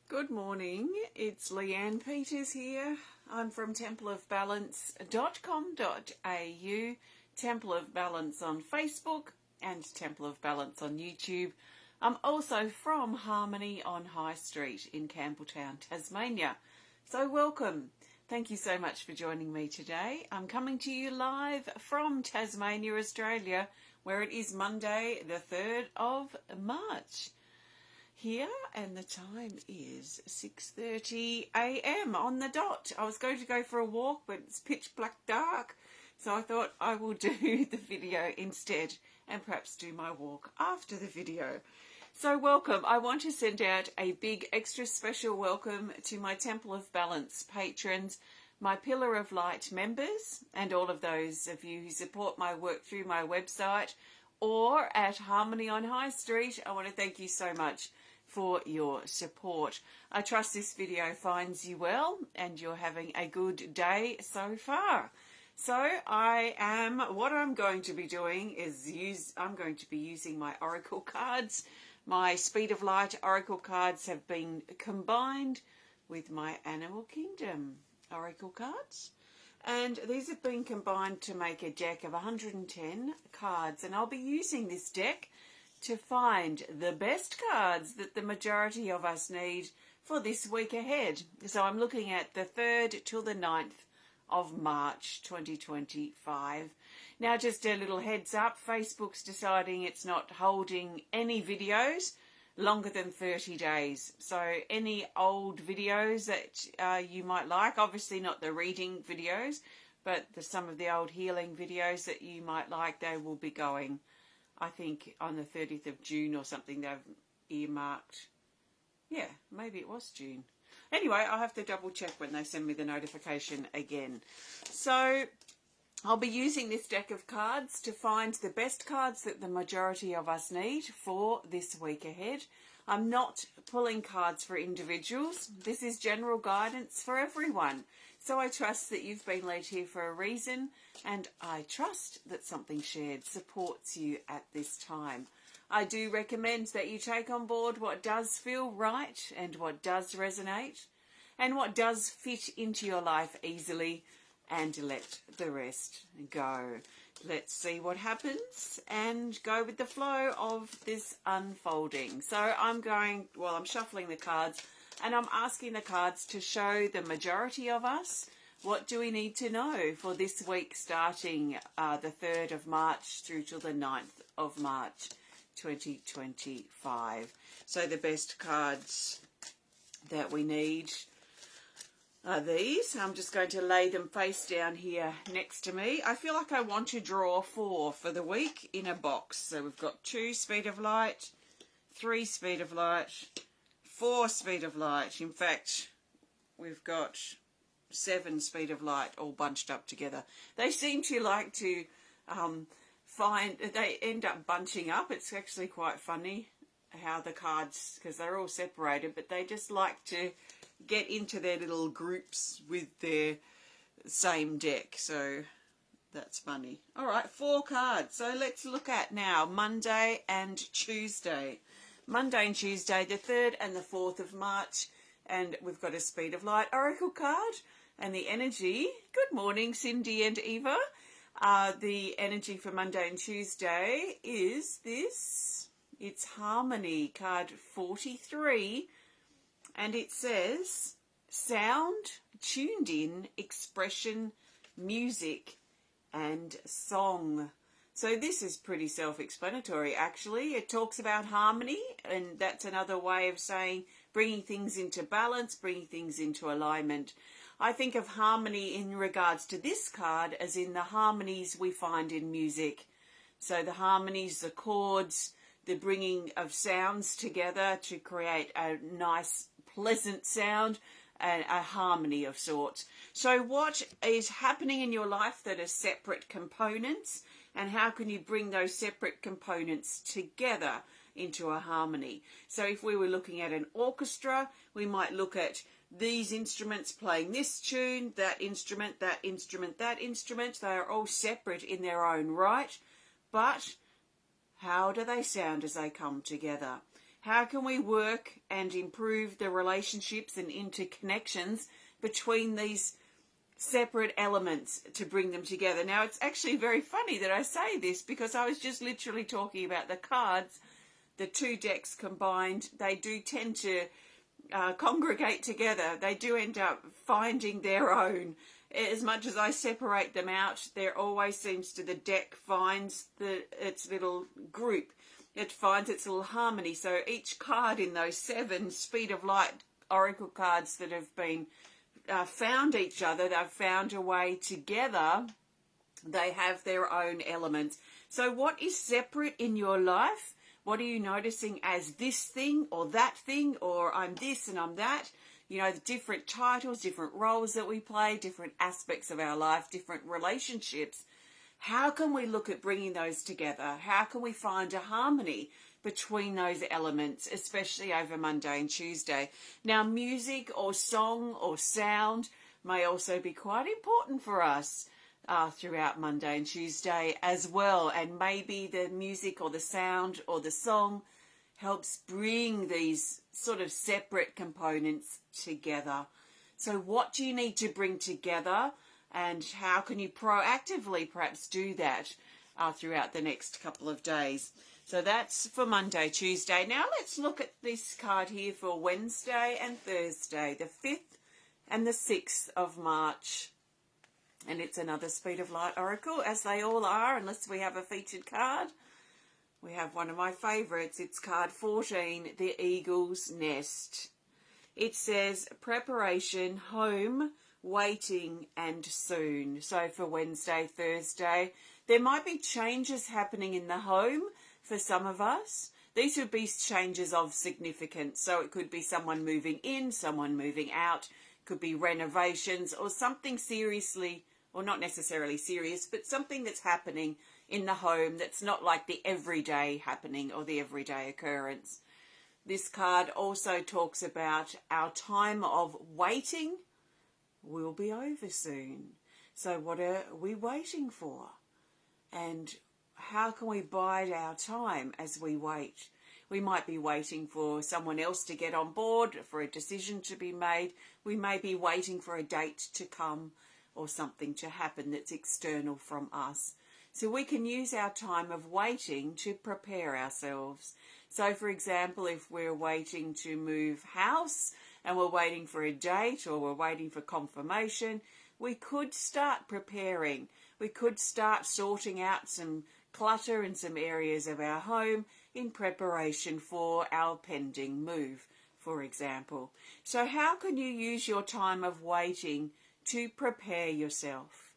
Good morning, it's Leanne Peters here. I'm from templeofbalance.com.au, Temple of Balance on Facebook and Temple of Balance on YouTube. I'm also from Harmony on High Street in Campbelltown, Tasmania. So welcome. Thank you so much for joining me today. I'm coming to you live from Tasmania, Australia, where it is Monday the 3rd of March. Here, and the time is 6:30 a.m. on the dot. I was going to go for a walk, but it's pitch black dark, so I thought I will do the video instead and perhaps do my walk after the video. So welcome. I want to send out a big extra special welcome to my Temple of Balance patrons, my Pillar of Light members, and all of those of you who support my work through my website or at Harmony on High Street. I want to thank you so much for your support. I trust this video finds you well and you're having a good day so far. So what I'm going to be doing is I'm going to be using my Oracle cards. My Speed of Light Oracle cards have been combined with my Animal Kingdom Oracle cards. And these have been combined to make a deck of 110 cards. And I'll be using this deck to find the best cards that the majority of us need for this week ahead. So I'm looking at the 3rd till the 9th of March 2025. Now, just a little heads up, Facebook's deciding it's not holding any videos longer than 30 days. So any old videos that you might like, obviously not the reading videos, but some of the old healing videos that you might like, they will be going, I think, on the 30th of June or something. They've earmarked. Yeah, maybe it was June. Anyway, I'll have to double check when they send me the notification again. So I'll be using this deck of cards to find the best cards that the majority of us need for this week ahead. I'm not pulling cards for individuals. This is general guidance for everyone. So I trust that you've been led here for a reason, and I trust that something shared supports you at this time. I do recommend that you take on board what does feel right and what does resonate and what does fit into your life easily, and let the rest go. Let's see what happens and go with the flow of this unfolding. So I'm shuffling the cards, and I'm asking the cards to show the majority of us what do we need to know for this week starting the 3rd of March through till the 9th of March 2025. So the best cards that we need are these. I'm just going to lay them face down here next to me. I feel like I want to draw 4 for the week in a box. So we've got 2 Speed of Light, 3 Speed of Light, 4 Speed of Light. In fact, we've got 7 Speed of Light all bunched up together. They seem to like to they end up bunching up. It's actually quite funny how the cards, because they're all separated, but they just like to get into their little groups with their same deck. So that's funny. All right, 4 cards. So let's look at now Monday and Tuesday. Monday and Tuesday, the 3rd and the 4th of March. And we've got a Speed of Light Oracle card. And the energy, good morning, Cindy and Eva. The energy for Monday and Tuesday is this. It's Harmony, card 43. And it says, sound, tuned in, expression, music, and song. So this is pretty self-explanatory, actually. It talks about harmony, and that's another way of saying bringing things into balance, bringing things into alignment. I think of harmony in regards to this card as in the harmonies we find in music. So the harmonies, the chords, the bringing of sounds together to create a nice, pleasant sound and a harmony of sorts. So what is happening in your life that are separate components, and how can you bring those separate components together into a harmony? So if we were looking at an orchestra, we might look at these instruments playing this tune, that instrument, that instrument, that instrument. They are all separate in their own right, but how do they sound as they come together? How can we work and improve the relationships and interconnections between these separate elements to bring them together? Now, it's actually very funny that I say this because I was just literally talking about the cards. The two decks combined, they do tend to congregate together. They do end up finding their own. As much as I separate them out, there always seems to, the deck finds its little group. It finds its little harmony. So each card in those 7 Speed of Light oracle cards that have been found each other, they've found a way together. They have their own elements. So what is separate in your life? What are you noticing as this thing or that thing, or I'm this and I'm that? You know, the different titles, different roles that we play, different aspects of our life, different relationships. How can we look at bringing those together? How can we find a harmony between those elements, especially over Monday and Tuesday? Now, music or song or sound may also be quite important for us throughout Monday and Tuesday as well. And maybe the music or the sound or the song helps bring these sort of separate components together. So what do you need to bring together, and how can you proactively perhaps do that throughout the next couple of days? So that's for Monday, Tuesday. Now let's look at this card here for Wednesday and Thursday, the 5th and the 6th of March. And it's another Speed of Light oracle, as they all are, unless we have a featured card. We have one of my favourites. It's card 14, the Eagle's Nest. It says preparation, home, waiting and soon. So for Wednesday, Thursday, there might be changes happening in the home for some of us. These would be changes of significance. So it could be someone moving in, someone moving out. It could be renovations or something seriously, or not necessarily serious, but something that's happening in the home that's not like the everyday happening or the everyday occurrence. This card also talks about our time of waiting will be over soon. So what are we waiting for? And how can we bide our time as we wait? We might be waiting for someone else to get on board, for a decision to be made. We may be waiting for a date to come or something to happen that's external from us. So we can use our time of waiting to prepare ourselves. So for example, if we're waiting to move house and we're waiting for a date or we're waiting for confirmation, we could start preparing. We could start sorting out some clutter in some areas of our home in preparation for our pending move, for example. So how can you use your time of waiting to prepare yourself?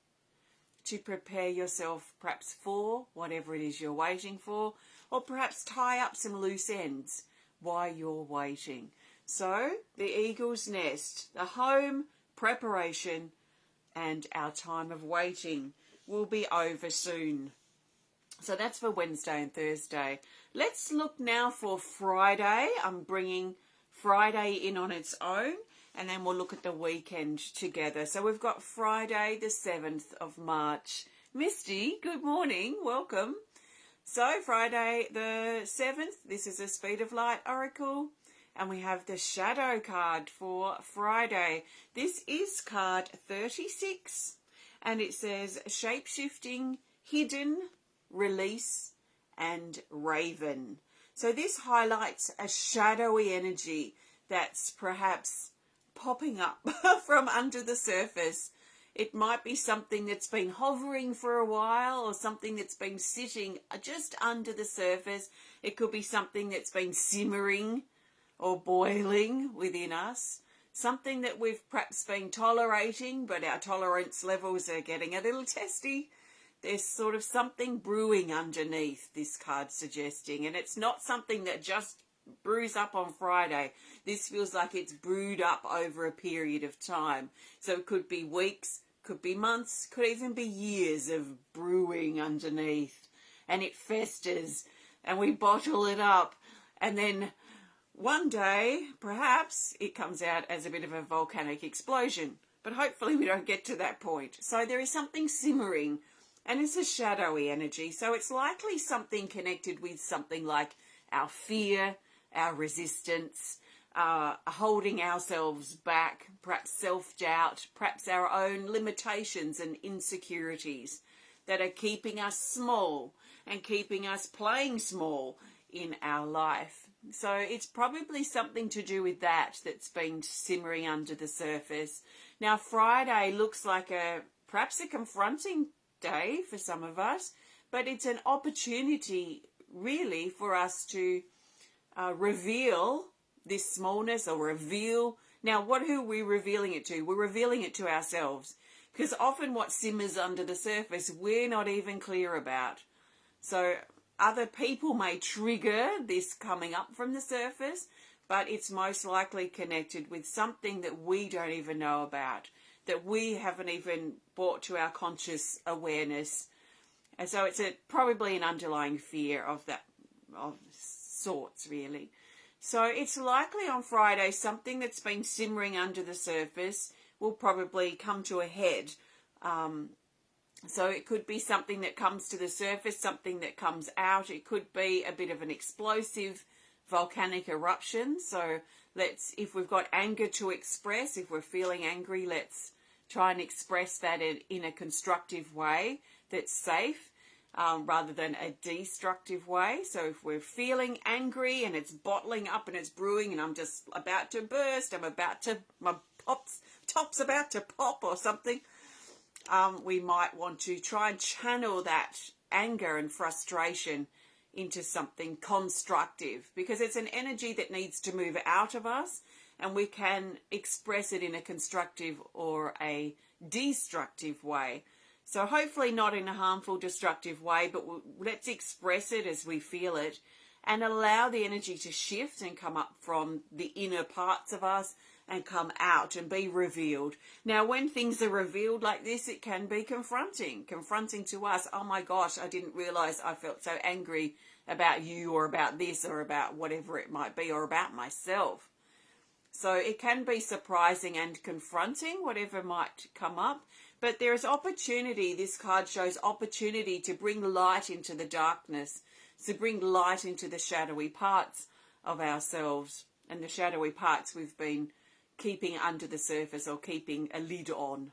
To prepare yourself perhaps for whatever it is you're waiting for, or perhaps tie up some loose ends while you're waiting. So the Eagle's Nest, the home, preparation, and our time of waiting will be over soon. So that's for Wednesday and Thursday. Let's look now for Friday. I'm bringing Friday in on its own, and then we'll look at the weekend together. So we've got Friday the 7th of March. Misty, good morning. Welcome. So Friday the 7th, this is a Speed of Light oracle. And we have the shadow card for Friday. This is card 36. And it says shape-shifting, hidden, release, and raven. So this highlights a shadowy energy that's perhaps popping up from under the surface. It might be something that's been hovering for a while, or something that's been sitting just under the surface. It could be something that's been simmering or boiling within us. Something that we've perhaps been tolerating, but our tolerance levels are getting a little testy. There's sort of something brewing underneath, this card suggesting, and it's not something that just brews up on Friday. This feels like it's brewed up over a period of time. So it could be weeks, could be months, could even be years of brewing underneath, and it festers and we bottle it up, and then one day perhaps it comes out as a bit of a volcanic explosion, but hopefully we don't get to that point. So there is something simmering, and it's a shadowy energy, so it's likely something connected with something like our fear, our resistance, holding ourselves back, perhaps self-doubt, perhaps our own limitations and insecurities that are keeping us small and keeping us playing small in our life. So it's probably something to do with that's been simmering under the surface. Now, Friday looks like perhaps a confronting day for some of us, but it's an opportunity really for us to reveal this smallness, or reveal. Now, who are we revealing it to? We're revealing it to ourselves, because often what simmers under the surface we're not even clear about. So other people may trigger this coming up from the surface, but it's most likely connected with something that we don't even know about, that we haven't even brought to our conscious awareness. And so it's probably an underlying fear of sorts, really. So it's likely on Friday something that's been simmering under the surface will probably come to a head. So it could be something that comes to the surface, something that comes out. It could be a bit of an explosive volcanic eruption. So if we've got anger to express, if we're feeling angry, let's try and express that in a constructive way that's safe, rather than a destructive way. So if we're feeling angry and it's bottling up and it's brewing and I'm just about to burst, my top's about to pop or something, we might want to try and channel that anger and frustration into something constructive, because it's an energy that needs to move out of us, and we can express it in a constructive or a destructive way. So hopefully not in a harmful, destructive way, but let's express it as we feel it and allow the energy to shift and come up from the inner parts of us and come out and be revealed. Now, when things are revealed like this, it can be confronting to us. Oh my gosh, I didn't realize I felt so angry about you, or about this, or about whatever it might be, or about myself. So it can be surprising and confronting, whatever might come up. But there is opportunity. This card shows opportunity to bring light into the darkness, to bring light into the shadowy parts of ourselves, and the shadowy parts we've been keeping under the surface or keeping a lid on.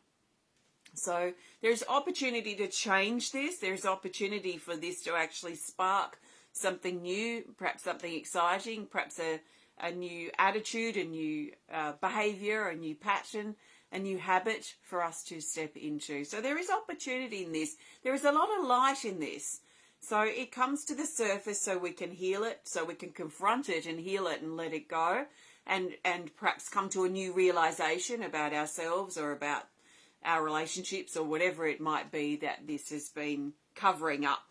So there's opportunity to change this. There's opportunity for this to actually spark something new, perhaps something exciting, perhaps a new attitude, a new behavior, a new pattern, a new habit for us to step into. So there is opportunity in this. There is a lot of light in this. So it comes to the surface so we can heal it, so we can confront it and heal it and let it go, and perhaps come to a new realization about ourselves or about our relationships or whatever it might be that this has been covering up.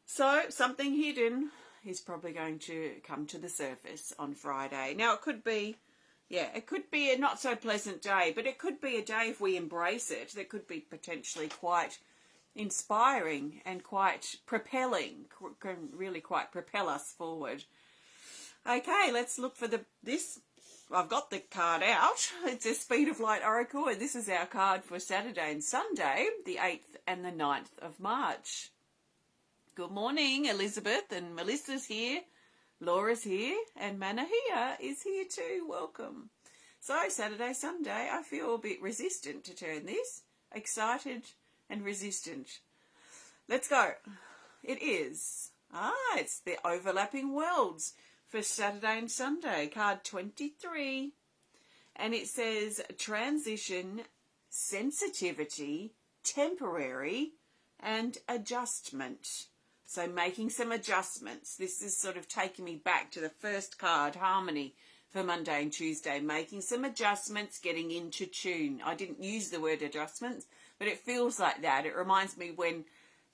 So something hidden is probably going to come to the surface on Friday. Now it could be a not so pleasant day, but it could be a day, if we embrace it, that could be potentially quite inspiring and quite propelling, can really quite propel us forward. Okay, let's look for this. I've got the card out. It's a Speed of Light Oracle, and this is our card for Saturday and Sunday, the 8th and the 9th of March. Good morning, Elizabeth, and Melissa's here. Laura's here, and Manahia is here too. Welcome. So, Saturday, Sunday, I feel a bit resistant to turn this. Excited and resistant. Let's go. It is. It's the Overlapping Worlds for Saturday and Sunday, card 23. And it says transition, sensitivity, temporary, and adjustment. So making some adjustments. This is sort of taking me back to the first card, Harmony, for Monday and Tuesday. Making some adjustments, getting into tune. I didn't use the word adjustments, but it feels like that. It reminds me when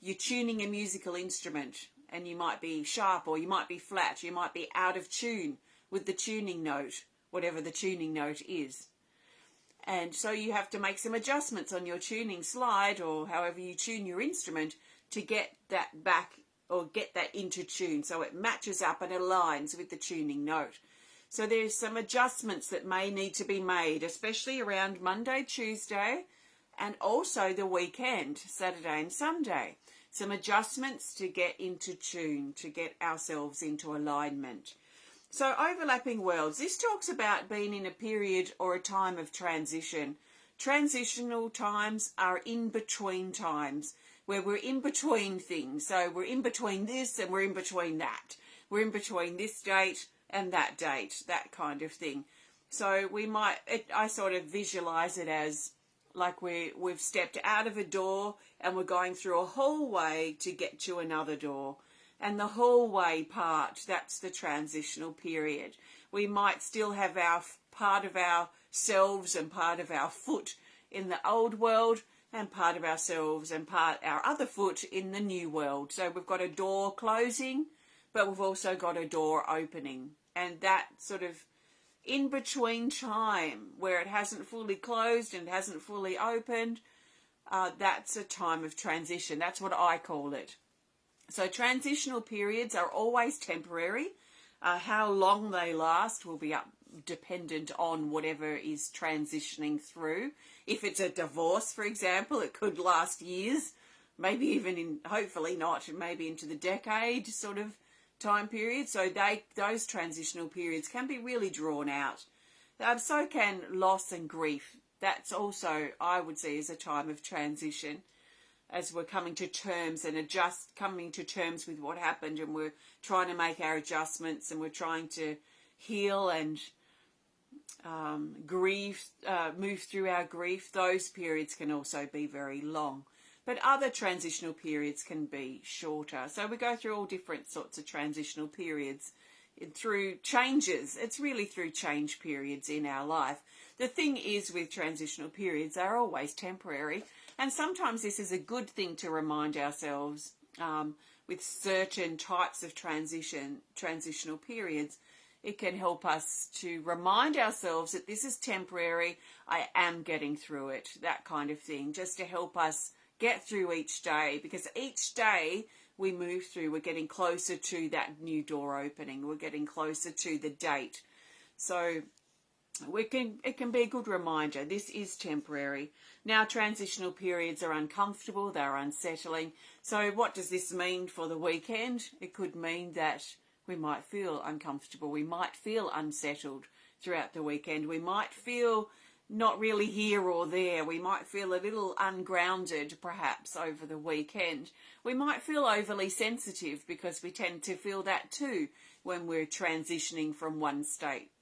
you're tuning a musical instrument and you might be sharp or you might be flat. You might be out of tune with the tuning note, whatever the tuning note is. And so you have to make some adjustments on your tuning slide or however you tune your instrument to get that back or get that into tune so it matches up and aligns with the tuning note. So there's some adjustments that may need to be made, especially around Monday, Tuesday, and also the weekend, Saturday and Sunday. Some adjustments to get into tune, to get ourselves into alignment. So overlapping worlds. This talks about being in a period or a time of transition. Transitional times are in between times where we're in between things. So we're in between this and we're in between that. We're in between this date and that date, that kind of thing. So I sort of visualize it as like we've stepped out of a door and we're going through a hallway to get to another door. And the hallway part, that's the transitional period. We might still have our part of ourselves and part of our foot in the old world and part of ourselves and our other foot in the new world. So we've got a door closing, but we've also got a door opening. And that sort of in between time where it hasn't fully closed and hasn't fully opened, that's a time of transition. That's what I call it. So transitional periods are always temporary. How long they last will be dependent on whatever is transitioning through. If it's a divorce, for example, it could last years, maybe even hopefully not, maybe into the decade sort of time period. So those transitional periods can be really drawn out. So can loss and grief. That's also, I would see, as a time of transition, as we're coming to terms with what happened, and we're trying to make our adjustments, and we're trying to heal and move through our grief. Those periods can also be very long. But other transitional periods can be shorter. So we go through all different sorts of transitional periods through changes. It's really through change periods in our life. The thing is with transitional periods, they're always temporary. And sometimes this is a good thing to remind ourselves with certain types of transitional periods. It can help us to remind ourselves that this is temporary. I am getting through it, that kind of thing, just to help us get through each day, because each day we move through, we're getting closer to that new door opening. We're getting closer to the date. So it can be a good reminder. This is temporary. Now, transitional periods are uncomfortable. They're unsettling. So what does this mean for the weekend? It could mean that we might feel uncomfortable. We might feel unsettled throughout the weekend. We might feel not really here or there. We might feel a little ungrounded perhaps over the weekend. We might feel overly sensitive, because we tend to feel that too when we're transitioning from one state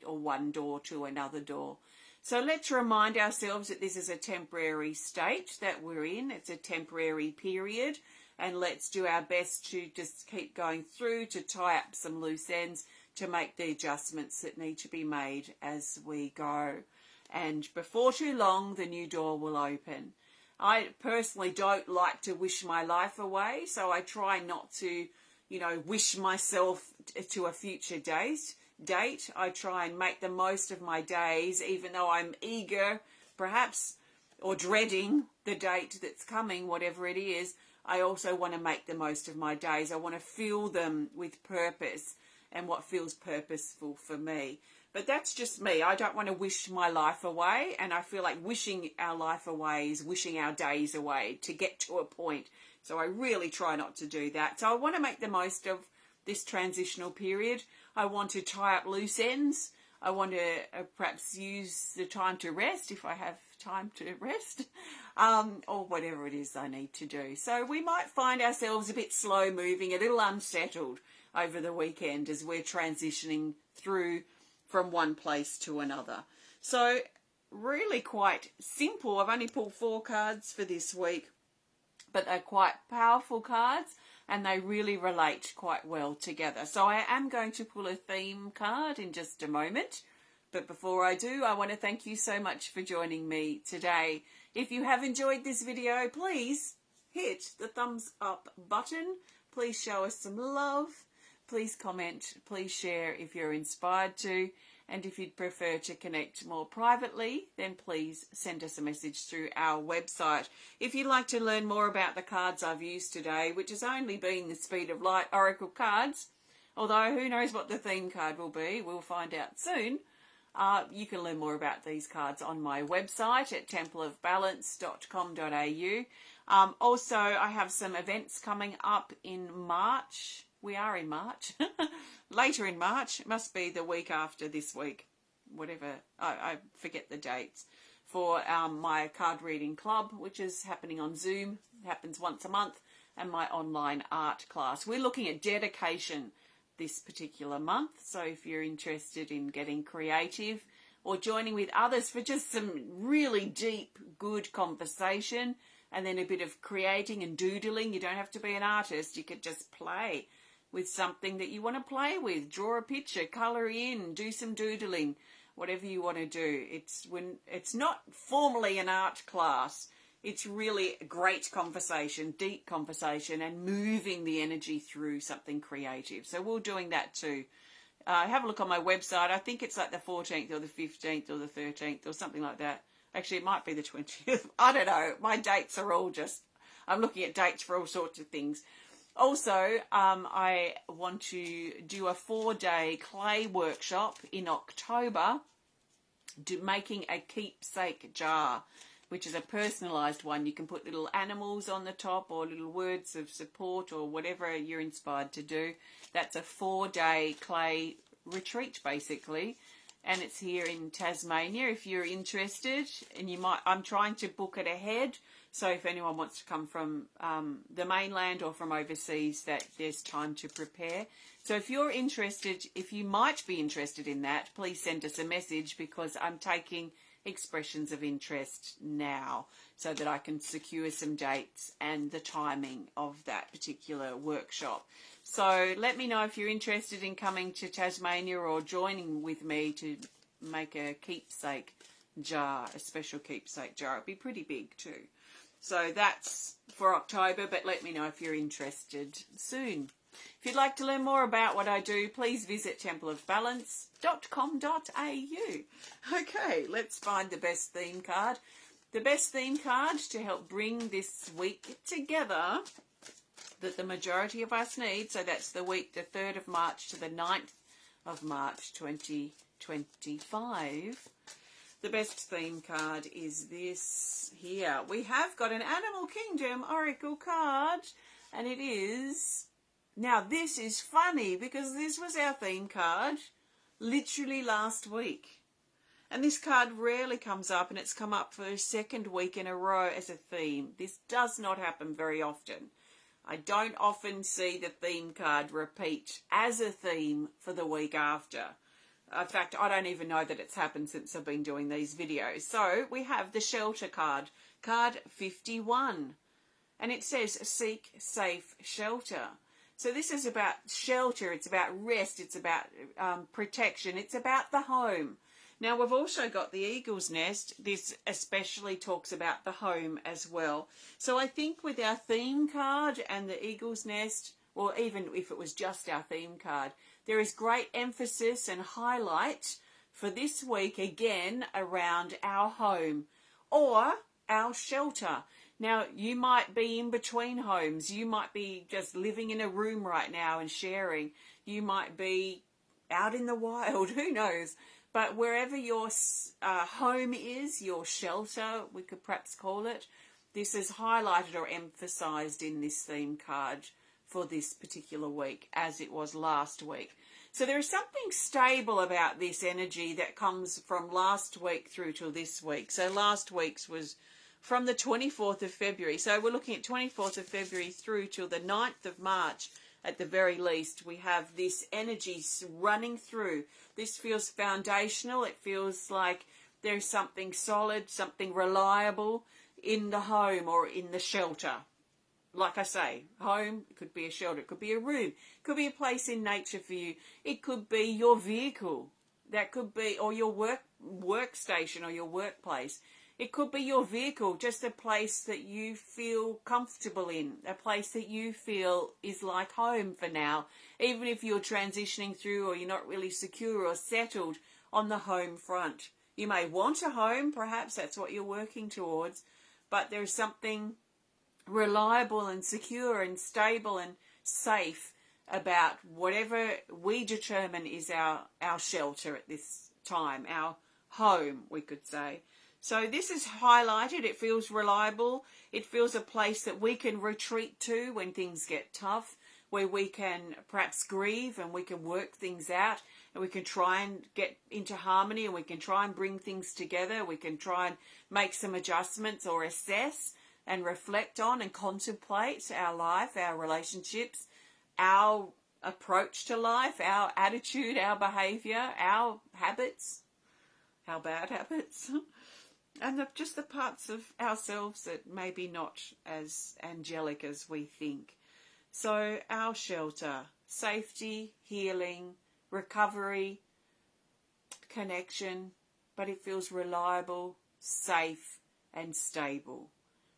or one door to another door. So let's remind ourselves that this is a temporary state that we're in. It's a temporary period, and let's do our best to just keep going through, to tie up some loose ends, to make the adjustments that need to be made as we go. And before too long, the new door will open. I personally don't like to wish my life away, so I try not to, wish myself to a future date. I try and make the most of my days, even though I'm eager, perhaps, or dreading the date that's coming, whatever it is. I also want to make the most of my days. I want to fill them with purpose and what feels purposeful for me. But that's just me. I don't want to wish my life away, and I feel like wishing our life away is wishing our days away to get to a point. So I really try not to do that. So I want to make the most of this transitional period. I want to tie up loose ends. I want to perhaps use the time to rest, if I have time to rest, or whatever it is I need to do. So we might find ourselves a bit slow moving, a little unsettled over the weekend as we're transitioning through from one place to another. So really quite simple. I've only pulled 4 cards for this week, but they're quite powerful cards, and they really relate quite well together. So I am going to pull a theme card in just a moment. But before I do, I want to thank you so much for joining me today. If you have enjoyed this video, please hit the thumbs up button. Please show us some love. Please comment. Please share if you're inspired to. And if you'd prefer to connect more privately, then please send us a message through our website. If you'd like to learn more about the cards I've used today, which has only been the Speed of Light Oracle cards, although who knows what the theme card will be, we'll find out soon. You can learn more about these cards on my website at templeofbalance.com.au. Also, I have some events coming up in March We are in March. Later in March. It must be the week after this week. Whatever. I forget the dates. For my card reading club, which is happening on Zoom. It happens once a month. And my online art class. We're looking at dedication this particular month. So if you're interested in getting creative or joining with others for just some really deep, good conversation and then a bit of creating and doodling. You don't have to be an artist. You could just play with something that you want to play with. Draw a picture, colour in, do some doodling, whatever you want to do. It's not formally an art class. It's really a great conversation, deep conversation, and moving the energy through something creative. So we're doing that too. Have a look on my website. I think it's like the 14th or the 15th or the 13th or something like that. Actually, it might be the 20th. I don't know. My dates are all just... I'm looking at dates for all sorts of things. Also, I want to do a 4-day clay workshop in October, making a keepsake jar, which is a personalised one. You can put little animals on the top or little words of support or whatever you're inspired to do. That's a 4-day clay retreat, basically. And it's here in Tasmania if you're interested. And I'm trying to book it ahead. So if anyone wants to come from the mainland or from overseas, that there's time to prepare. So if you're interested, if you might be interested in that, please send us a message, because I'm taking expressions of interest now so that I can secure some dates and the timing of that particular workshop. So let me know if you're interested in coming to Tasmania or joining with me to make a keepsake jar, a special keepsake jar. It'd be pretty big too. So that's for October, but let me know if you're interested soon. If you'd like to learn more about what I do, please visit templeofbalance.com.au. Okay, let's find the best theme card. The best theme card to help bring this week together that the majority of us need. So that's the week, the 3rd of March to the 9th of March 2025. The best theme card is this here. We have got an Animal Kingdom Oracle card, and it is... Now, this is funny because this was our theme card literally last week. And this card rarely comes up, and it's come up for a second week in a row as a theme. This does not happen very often. I don't often see the theme card repeat as a theme for the week after. In fact, I don't even know that it's happened since I've been doing these videos. So we have the Shelter card, card 51. And it says, seek safe shelter. So this is about shelter, it's about rest, it's about protection, it's about the home. Now we've also got the Eagle's Nest. This especially talks about the home as well. So I think with our theme card and the Eagle's Nest, or even if it was just our theme card, there is great emphasis and highlight for this week again around our home or our shelter. Now, you might be in between homes. You might be just living in a room right now and sharing. You might be out in the wild. Who knows? But wherever your home is, your shelter, we could perhaps call it, this is highlighted or emphasised in this theme card for this particular week, as it was last week. So there is something stable about this energy that comes from last week through to this week. So last week's was from the 24th of February. So we're looking at 24th of February through till the 9th of March at the very least. We have this energy running through. This feels foundational. It feels like there's something solid, something reliable in the home or in the shelter. Like I say, home, it could be a shelter, it could be a room, it could be a place in nature for you. It could be your vehicle. That could be, or your workstation or your workplace. It could be your vehicle, just a place that you feel comfortable in, a place that you feel is like home for now, even if you're transitioning through or you're not really secure or settled on the home front. You may want a home, perhaps that's what you're working towards, but there's something reliable and secure and stable and safe about whatever we determine is our shelter at this time, our home, we could say. So this is highlighted. It feels reliable. It feels a place that we can retreat to when things get tough, where we can perhaps grieve and we can work things out and we can try and get into harmony and we can try and bring things together. We can try and make some adjustments or assess and reflect on and contemplate our life, our relationships, our approach to life, our attitude, our behaviour, our habits, our bad habits, and just the parts of ourselves that maybe not as angelic as we think. So our shelter, safety, healing, recovery, connection, but it feels reliable, safe and stable.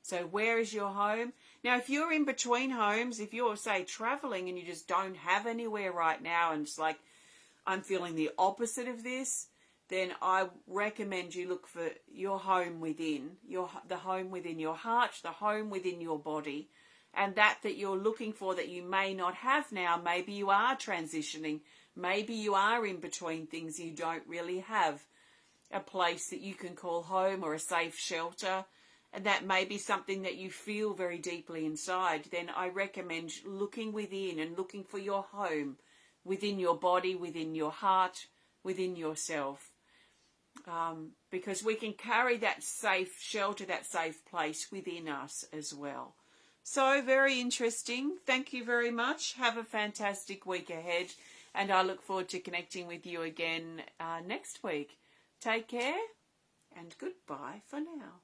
So where is your home? Now, if you're in between homes, if you're, say, travelling and you just don't have anywhere right now and it's like, I'm feeling the opposite of this, then I recommend you look for your home within, the home within your heart, the home within your body, and that you're looking for that you may not have now. Maybe you are transitioning. Maybe you are in between things. You don't really have a place that you can call home or a safe shelter. And that may be something that you feel very deeply inside. Then I recommend looking within and looking for your home within your body, within your heart, within yourself. Because we can carry that safe shelter, that safe place within us as well. So very interesting. Thank you very much. Have a fantastic week ahead. And I look forward to connecting with you again next week. Take care and goodbye for now.